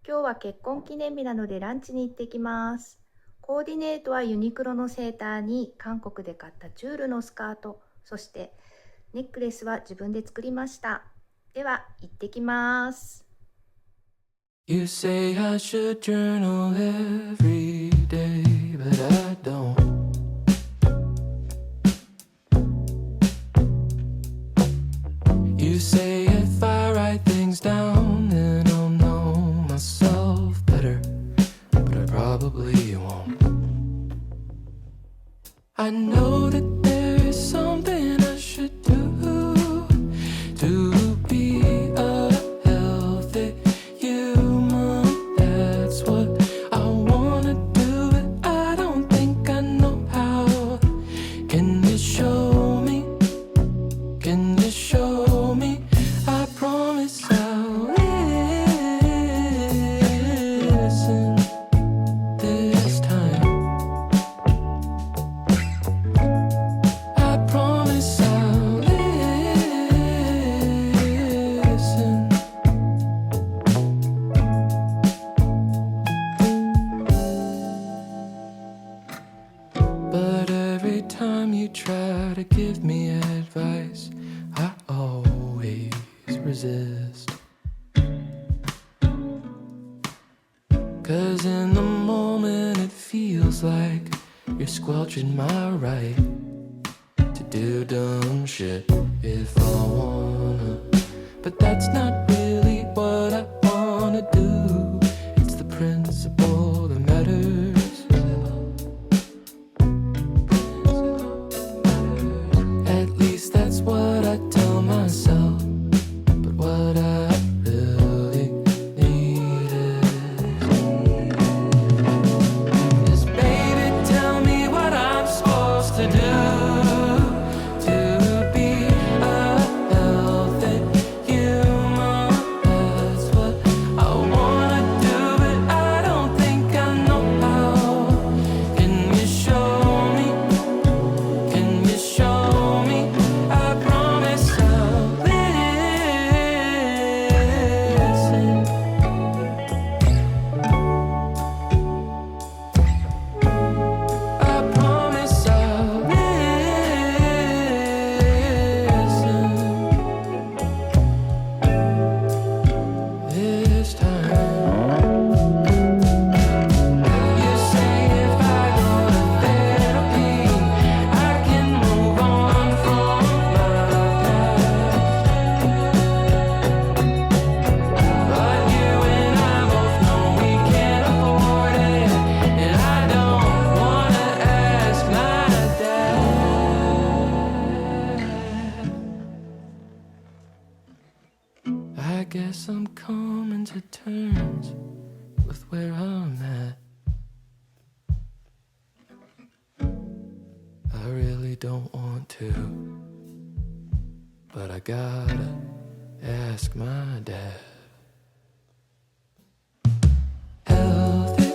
今日は結婚記念日なのでランチに行ってきます。コーディネートはユニクロのセーターに韓国で買ったチュールのスカート、そしてネックレスは自分で作りました。では行ってきます。You say I should journal every day, but I don't. You say if I write things down, then I'll know myself better, but I probably won't. I know that there is something I should do to be a healthy human. That's what I wanna do, but I don't think I know how. Can you show me? Can you show me? I promise I'll listen this time. I promise I'll listen. But every time you try to give me advice, I always resist. 'Cause in the moment it feels like you're squelching my right to do dumb shit if I wanna. But that's not really what I wanna do. It's the principle that matters. At least that's what I tell myself. But what I really need is baby, tell me what I'm supposed to do to be a healthy human. That's what I wanna do, but I don't think I know how. Can you show me? Can you show me? I promise I'll listen. I promise I'll listen this time. You say if I go to therapy, I can move on from my past. But you and I both know we can't afford it, and I don't wanna ask my dad. I guess I'm coming to terms with where I'm at. I really don't want to, but I gotta ask my dad. Healthy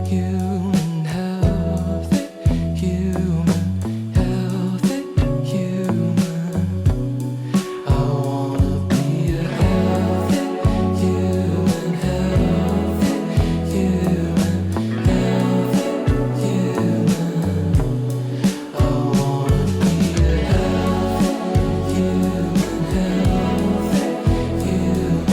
human, healthy human, healthy human. I wanna be a healthy human, healthy human, healthy human. I wanna be a healthy human, healthy human,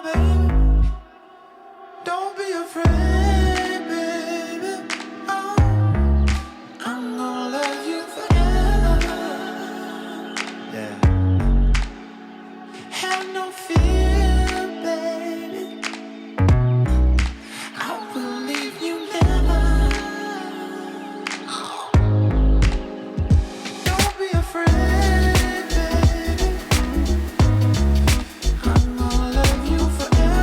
baby. Don't be afraid, baby. Oh, I'm gonna love you forever. Yeah. Have no fear, baby. I will leave you never. Don't be afraid, baby. I'm gonna love you forever.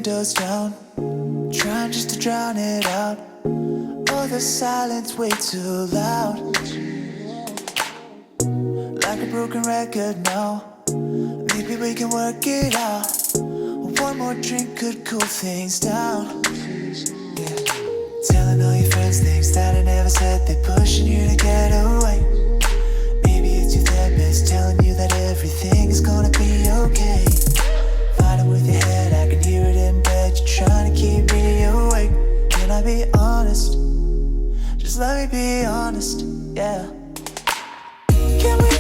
windows down, trying just to drown it out. Oh, the silence way too loud, like a broken record now. Maybe we can work it out. One more drink could cool things down. Yeah. Telling all your friends things that I never said, they pushing you to get away. Maybe it's your therapist telling you that everything is gonna be okay. Fighting with your head, I can hear it in bed. You're trying to keep me awake. Can I be honest? Just let me be honest, yeah. Can we